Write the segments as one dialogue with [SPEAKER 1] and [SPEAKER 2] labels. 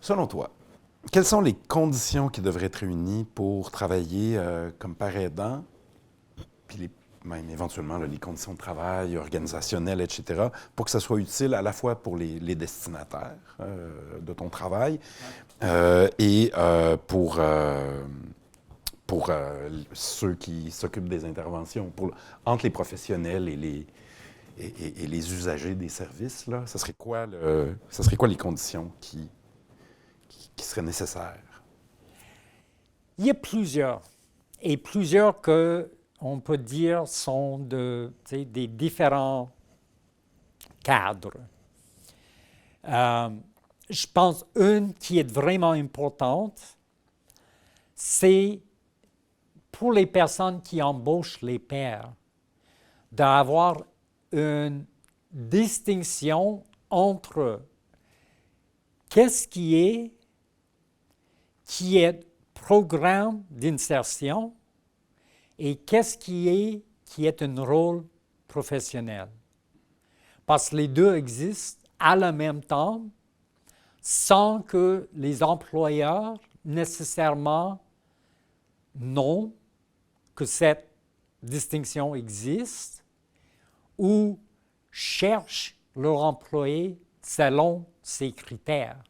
[SPEAKER 1] Selon toi, quelles sont les conditions qui devraient être réunies pour travailler comme père aidant, puis même éventuellement là, les conditions de travail, organisationnelles, etc., pour que ça soit utile à la fois pour les destinataires de ton travail et pour ceux qui s'occupent des interventions, entre les professionnels et les usagers des services, là, ça serait quoi les conditions qui seraient nécessaires?
[SPEAKER 2] Il y a plusieurs, et plusieurs que on peut dire sont des différents cadres. Euh, je pense une qui est vraiment importante, c'est pour les personnes qui embauchent les pairs, d'avoir une distinction entre qu'est-ce qui est programme d'insertion et qu'est-ce qui est un rôle professionnel. Parce que les deux existent à la même temps sans que les employeurs nécessairement n'ont que cette distinction existe ou cherchent leur employé selon ces critères.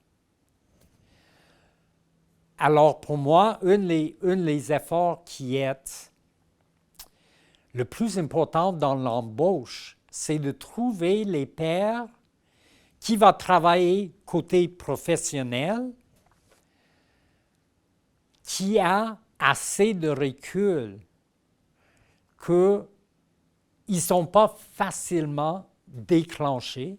[SPEAKER 2] Alors pour moi, un des efforts qui est le plus important dans l'embauche, c'est de trouver les pairs qui vont travailler côté professionnel, qui a assez de recul qu'ils ne sont pas facilement déclenchés,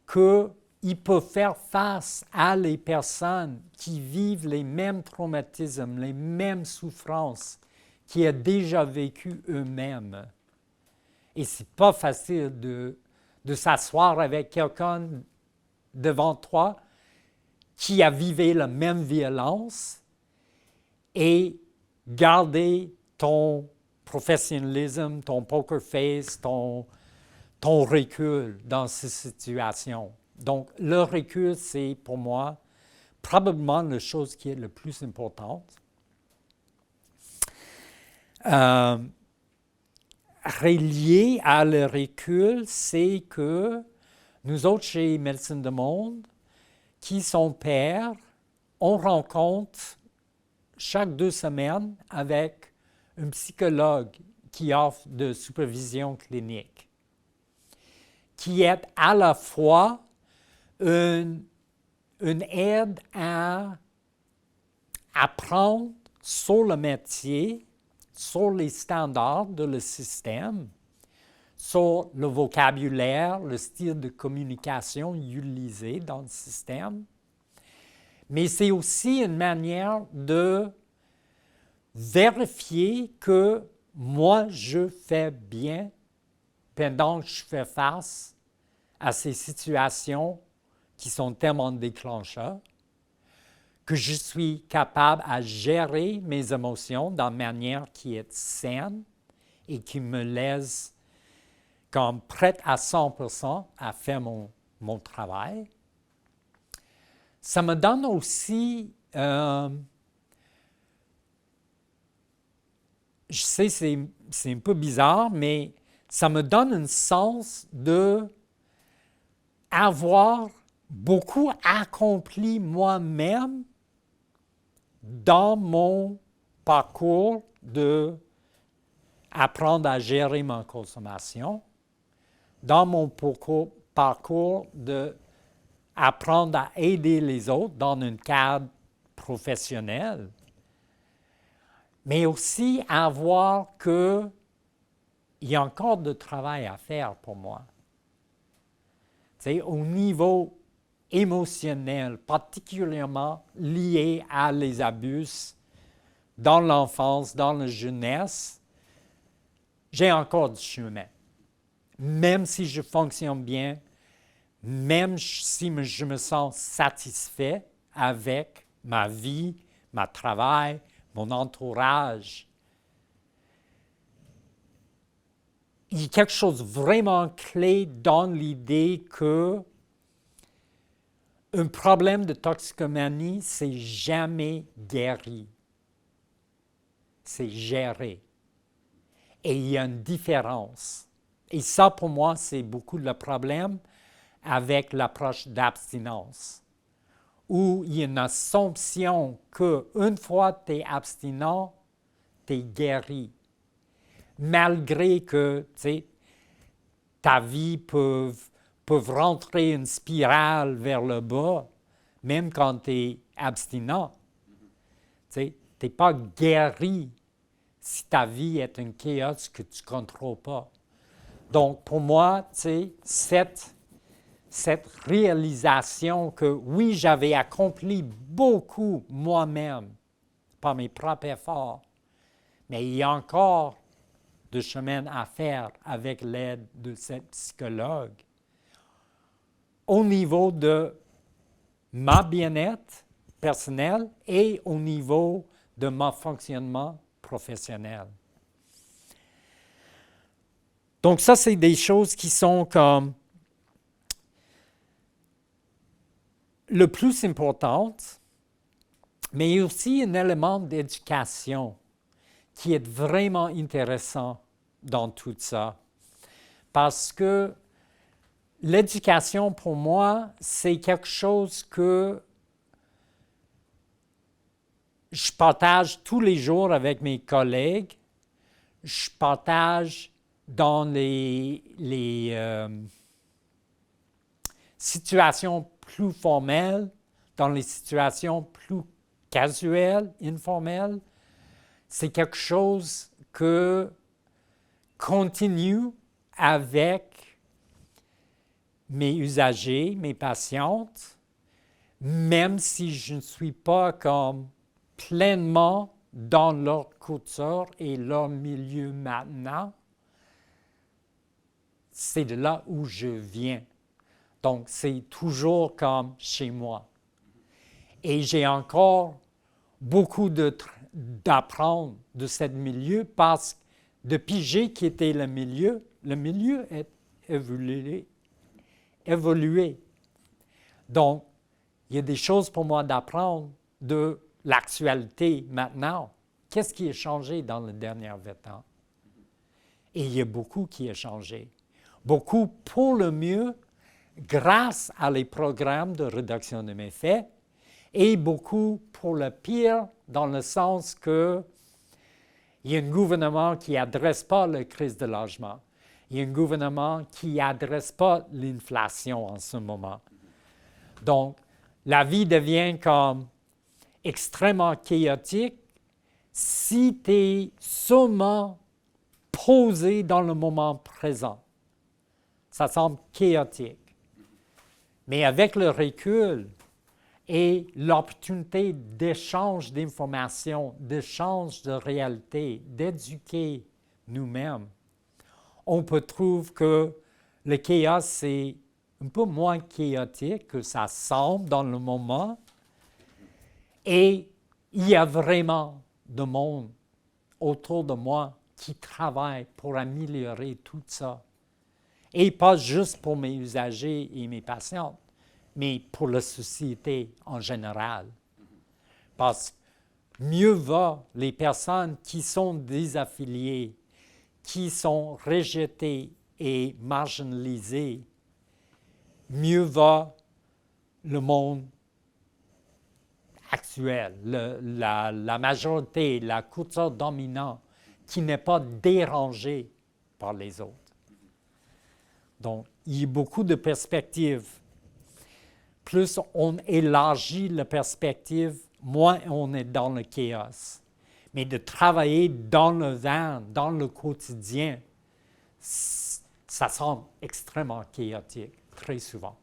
[SPEAKER 2] qu'ils peuvent faire face à les personnes qui vivent les mêmes traumatismes, les mêmes souffrances qu'ils ont déjà vécues eux-mêmes. Et ce n'est pas facile de s'asseoir avec quelqu'un devant toi qui a vécu la même violence et garder ton professionnalisme, ton poker face, ton recul dans ces situations. Donc, le recul, c'est pour moi probablement la chose qui est la plus importante. Relié à le recul, c'est que nous autres, chez Médecine du Monde, qui sont pairs, on rencontre chaque 2 semaines avec un psychologue qui offre de supervision clinique, qui est à la fois une aide à apprendre sur le métier, sur les standards de le système, sur le vocabulaire, le style de communication utilisé dans le système. Mais c'est aussi une manière de vérifier que moi, je fais bien pendant que je fais face à ces situations qui sont tellement déclencheurs, que je suis capable à gérer mes émotions d'une manière qui est saine et qui me laisse comme prête à 100% à faire mon travail. Ça me donne aussi, je sais c'est un peu bizarre, mais ça me donne un sens de avoir beaucoup accompli moi-même dans mon parcours de apprendre à gérer ma consommation, dans mon parcours de apprendre à aider les autres dans un cadre professionnel, mais aussi à voir qu'il y a encore de travail à faire pour moi. C'est au niveau émotionnel, particulièrement lié à les abus dans l'enfance, dans la jeunesse, j'ai encore du chemin. Même si je fonctionne bien, même si je me sens satisfait avec ma vie, mon travail, mon entourage, il y a quelque chose de vraiment clé dans l'idée que un problème de toxicomanie, c'est jamais guéri. C'est géré. Et il y a une différence. Et ça, pour moi, c'est beaucoup le problème avec l'approche d'abstinence, où il y a une assumption qu'une fois que tu es abstinent, tu es guéri. Malgré que, tu sais, ta vie peut rentrer une spirale vers le bas, même quand tu es abstinent. Tu n'es pas guéri si ta vie est un chaos que tu ne contrôles pas. Donc, pour moi, tu sais, cette réalisation que, oui, j'avais accompli beaucoup moi-même par mes propres efforts, mais il y a encore de chemin à faire avec l'aide de cette psychologue au niveau de ma bien-être personnel et au niveau de mon fonctionnement professionnel. Donc ça, c'est des choses qui sont comme le plus importante, mais il y a aussi un élément d'éducation qui est vraiment intéressant dans tout ça. Parce que l'éducation, pour moi, c'est quelque chose que je partage tous les jours avec mes collègues. Je partage dans les situations plus formelles, dans les situations plus casuelles, informelles. C'est quelque chose que continue avec mes usagers, mes patientes, même si je ne suis pas comme pleinement dans leur culture et leur milieu maintenant. C'est de là où je viens. Donc, c'est toujours comme chez moi. Et j'ai encore beaucoup d'apprendre de ce milieu parce que depuis que j'ai quitté le milieu est évolué. Donc, il y a des choses pour moi d'apprendre de l'actualité maintenant. Qu'est-ce qui a changé dans les derniers 20 ans? Et il y a beaucoup qui a changé. Beaucoup pour le mieux grâce à les programmes de réduction de méfaits et beaucoup pour le pire dans le sens que il y a un gouvernement qui n'adresse pas la crise de logement. Il y a un gouvernement qui n'adresse pas l'inflation en ce moment. Donc, la vie devient comme extrêmement chaotique si tu es seulement posé dans le moment présent. Ça semble chaotique. Mais avec le recul et l'opportunité d'échange d'informations, d'échange de réalité, d'éduquer nous-mêmes, on peut trouver que le chaos, c'est un peu moins chaotique que ça semble dans le moment. Et il y a vraiment de monde autour de moi qui travaille pour améliorer tout ça. Et pas juste pour mes usagers et mes patients, mais pour la société en général. Parce que mieux va les personnes qui sont désaffiliées, qui sont rejetées et marginalisées, mieux va le monde actuel, la majorité, la culture dominante qui n'est pas dérangée par les autres. Donc, il y a beaucoup de perspectives. Plus on élargit la perspective, moins on est dans le chaos. Mais de travailler dans le van, dans le quotidien, ça semble extrêmement chaotique, très souvent.